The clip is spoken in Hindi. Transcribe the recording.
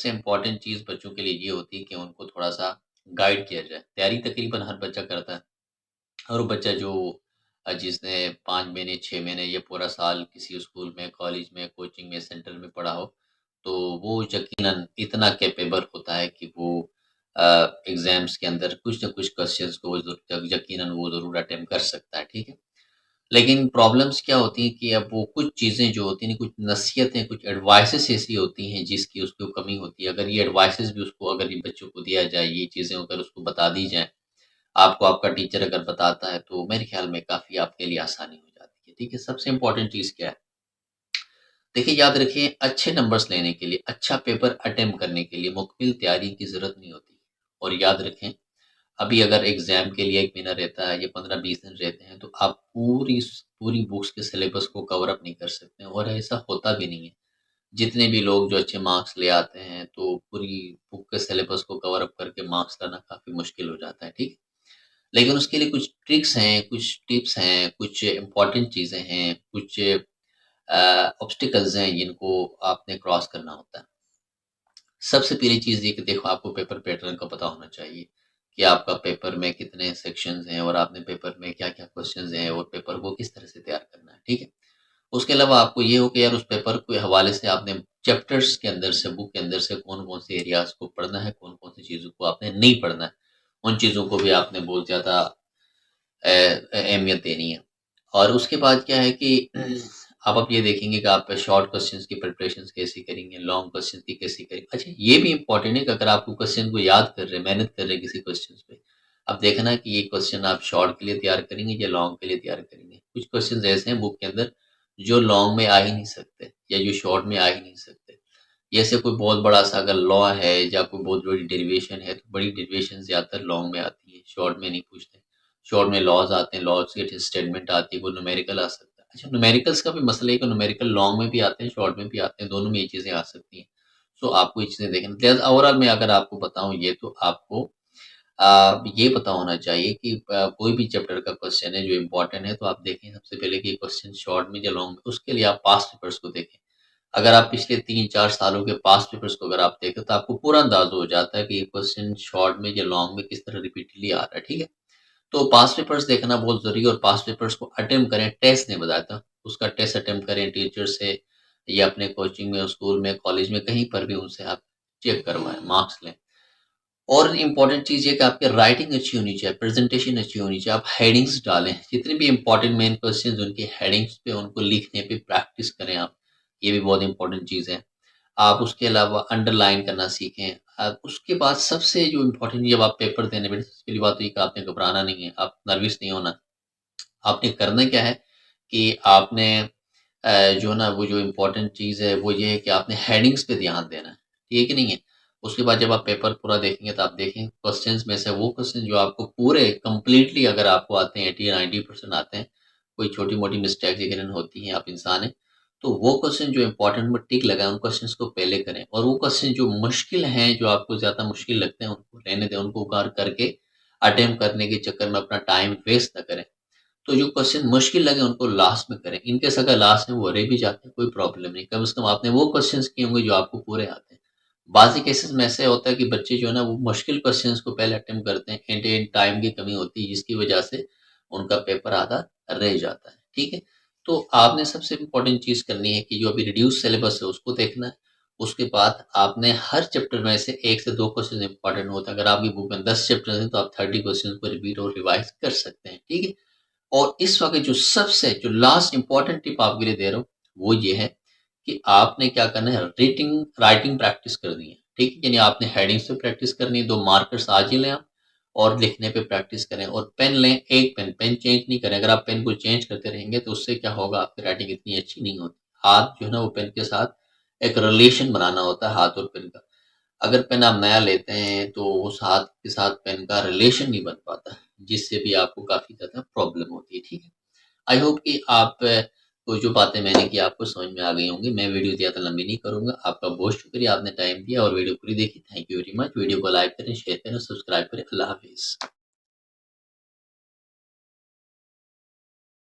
सबसे इम्पोर्टेंट चीज़ बच्चों के लिए ये होती है कि उनको थोड़ा-सा गाइड किया जाए। तैयारी तकरीबन हर बच्चा करता है और वो बच्चा जो जिसने 5 महीने, 6 महीने या पूरा साल किसी स्कूल में, कॉलेज में, कोचिंग में, सेंटर में पढ़ा हो, तो वो यकीनन इतना कैपेबल होता है कि वो एग्ज़ाम्स के अंदर कुछ न कुछ क्वेश्चंस को वो यकीनन वो ज़रूर अटेम्प्ट कर सकता है, ठीक है? लेकिन प्रॉब्लम्स क्या होती हैं कि अब वो कुछ चीज़ें जो होती हैं, कुछ नसीहतें, कुछ एडवाइसेज़ ऐसी होती हैं जिसकी उसको कमी होती है। अगर ये एडवाइसेज़ भी उसको अगर इन बच्चों को दिया जाए, ये चीज़ें अगर उसको बता दी जाएँ, आपको आपका टीचर अगर बताता है, तो मेरे ख़्याल में काफ़ी आपके लिए आसानी हो जाती है, ठीक है? सबसे इम्पोर्टेंट चीज़ क्या है? देखिए, याद रखिए अच्छे नंबर्स लेने के लिए, अच्छा पेपर अटेम्प्ट करने के लिए मुकम्मल तैयारी की ज़रूरत नहीं होती। और याद रखें अभी अगर एग्ज़ाम के लिए 1 महीना रहता है या 15-20 दिन रहते हैं, तो आप पूरी बुक्स के सिलेबस को कवर अप नहीं कर सकते हैं और ऐसा होता भी नहीं है। जितने भी लोग जो अच्छे मार्क्स ले आते हैं, तो पूरी बुक के सिलेबस को कवर अप करके मार्क्स लाना काफ़ी मुश्किल हो जाता है, ठीक है? लेकिन उसके लिए कुछ ट्रिक्स हैं, कुछ टिप्स हैं, कुछ इम्पोर्टेंट चीज़ें हैं, कुछ ऑब्स्टिकल्स हैं जिनको आपने क्रॉस करना होता है। सबसे पहली चीज़ ये कि देखो आपको पेपर पैटर्न का पता होना चाहिए कि आपका पेपर में कितने सेक्शंस हैं और आपने पेपर में क्या-क्या क्वेश्चंस हैं और पेपर को किस तरह से तैयार करना है, ठीक है? उसके अलावा आपको ये हो कि यार उस पेपर के हवाले से आपने चैप्टर्स के अंदर से, बुक के अंदर से कौन-कौन से एरियाज़ को पढ़ना है, कौन-कौन सी चीज़ों को आपने नहीं पढ़ना है। उन चीज़ों को भी आपने बहुत ज़्यादा अहमियत देनी है। और उसके बाद क्या है कि अब ये देखेंगे कि आप शॉर्ट क्वेश्चंस की प्रिपरेशंस कैसे करेंगे, लॉन्ग क्वेश्चंस की कैसे करेंगे। अच्छा ये भी इम्पोर्टेंट है कि अगर आप क्वेश्चन को याद कर रहे हैं, मेहनत कर रहे हैं किसी क्वेश्चंस पे, अब देखना है कि ये क्वेश्चन आप शॉर्ट के लिए तैयार करेंगे या लॉन्ग के लिए तैयार करेंगे। कुछ क्वेश्चंस ऐसे हैं बुक के अंदर जो लॉन्ग में आ ही नहीं सकते या जो शॉर्ट में आ ही नहीं सकते। जैसे कोई बहुत बड़ा-सा अगर लॉ है या कोई बहुत बड़ी डेरिवेशन है, तो बड़ी डेरिवेशन ज़्यादातर लॉन्ग में आती है, शॉर्ट में नहीं पूछते। शॉर्ट में लॉज़ आते हैं, लॉज़ की स्टेटमेंट आती है, कोई न्यूमेरिकल आ सकता है। अच्छा न्यूमेरिकल्स का भी मसला है कि न्यूमेरिकल लॉन्ग में भी आते हैं, शॉर्ट में भी आते हैं, दोनों में ये चीज़ें आ सकती हैं। सो आपको ये चीज़ें देखनी ओवरऑल मैं अगर आपको बताऊँ ये तो आपको ये पता होना चाहिए कि कोई भी चैप्टर का क्वेश्चन है जो इम्पोर्टेंट है, तो आप देखें सबसे पहले कि क्वेश्चन शॉर्ट में या लॉन्ग में, उसके लिए आप पास्ट पेपर्स को देखें। अगर आप पिछले 3-4 सालों के पास्ट पेपर्स को अगर आप देखें, तो आपको पूरा अंदाज़ा हो जाता है कि ये क्वेश्चन शॉर्ट में या लॉन्ग में किस तरह रिपीटेडली आ रहा है, ठीक है? तो पास्ट पेपर्स देखना बहुत ज़रूरी है और पास्ट पेपर्स को अटेम्प्ट करें, टेस्ट नहीं बताता, उसका टेस्ट अटेम्प्ट करें टीचर से या अपने कोचिंग में, स्कूल में, कॉलेज में, कहीं पर भी उनसे आप चेक करवाएँ, मार्क्स लें। और इम्पोर्टेंट चीज़ ये कि आपकी राइटिंग अच्छी होनी चाहिए, प्रेज़ेंटेशन अच्छी होनी चाहिए, आप हेडिंग्स डालें, जितने भी इम्पोर्टेंट मेन क्वेश्चंस उनकी हेडिंग्स पे उनको लिखने पे प्रैक्टिस करें आप, ये भी बहुत इम्पोर्टेंट चीज़ है। आप उसके अलावा अंडरलाइन करना सीखें। उसके बाद सबसे जो इम्पोर्टेंट जब आप पेपर देने बैठे, सबसे पहली बात तो ये कि आपने घबराना नहीं है, आप नर्वस नहीं होना। आपने करना क्या है कि आपने जो है ना वो जो इम्पोर्टेंट चीज़ है वो ये है कि आपने हेडिंग्स पे ध्यान देना है, ठीक है कि नहीं है? उसके बाद जब आप पेपर पूरा देखेंगे तो आप देखें क्वेश्चंस में से वो क्वेश्चन जो आपको पूरे कंप्लीटली अगर आपको आते हैं 80 या 90% आते हैं, कोई छोटी-मोटी मिस्टेक्स यकीनन होती हैं, आप इंसान हैं, तो वो क्वेश्चन जो इम्पोर्टेंट में टिक लगाएँ, उन क्वेश्चंस को पहले करें और वो क्वेश्चन जो मुश्किल हैं, जो आपको ज़्यादा मुश्किल लगते हैं, उनको रहने दें, उनको कर करके अटेम्प्ट करने के चक्कर में अपना टाइम वेस्ट ना करें। तो जो क्वेश्चन मुश्किल लगे उनको लास्ट में करें। इन केस अगर लास्ट में वो रह भी जाते हैं कोई प्रॉब्लम नहीं, कम से कम आपने वो क्वेश्चंस किए होंगे जो आपको पूरे आते हैं। बाज़ी केसेस में ऐसे होता है कि बच्चे जो है ना वो मुश्किल क्वेश्चंस को पहले अटेम्प्ट करते हैं, एंड एंड टाइम की कमी होती है जिसकी वजह से उनका पेपर आधा रह जाता है, ठीक है? तो आपने सबसे इम्पोर्टेंट चीज़ करनी है कि जो अभी रिड्यूस सिलेबस है उसको देखना है। उसके बाद आपने हर चैप्टर में से 1 से 2 क्वेश्चन इम्पोर्टेंट होते हैं। अगर आपकी बुक में 10 चैप्टर्स हैं तो आप 30 क्वेश्चन को रिपीट और रिवाइज़ कर सकते हैं, ठीक है? और इस वक़्त जो लास्ट इम्पोर्टेंट टिप आपके लिए दे रहा हूँ, वो ये है कि आपने क्या करना है राइटिंग प्रैक्टिस करनी है, ठीक है? यानी आपने हेडिंग्स पे प्रैक्टिस करनी है, 2 मार्कर्स आज ही लें आप और लिखने पे प्रैक्टिस करें और पेन लें, एक पेन चेंज नहीं करें। अगर आप पेन को चेंज करते रहेंगे तो उससे क्या होगा आपकी राइटिंग इतनी अच्छी नहीं होती। हाथ जो है ना वो पेन के साथ एक रिलेशन बनाना होता है हाथ और पेन का। अगर पेन आप नया लेते हैं तो उस हाथ के साथ पेन का रिलेशन नहीं बन पाता, जिससे भी आपको काफ़ी ज़्यादा प्रॉब्लम होती है, ठीक है? आई होप कि आप को जो बातें मैंने की आपको समझ में आ गई होंगी। मैं वीडियो ज़्यादा लंबी नहीं करूँगा। आपका बहुत शुक्रिया आपने टाइम दिया और वीडियो पूरी देखी। Thank you very much. Video को लाइक करें, शेयर करें, सब्सक्राइब करें। अल्लाह हाफ़िज़।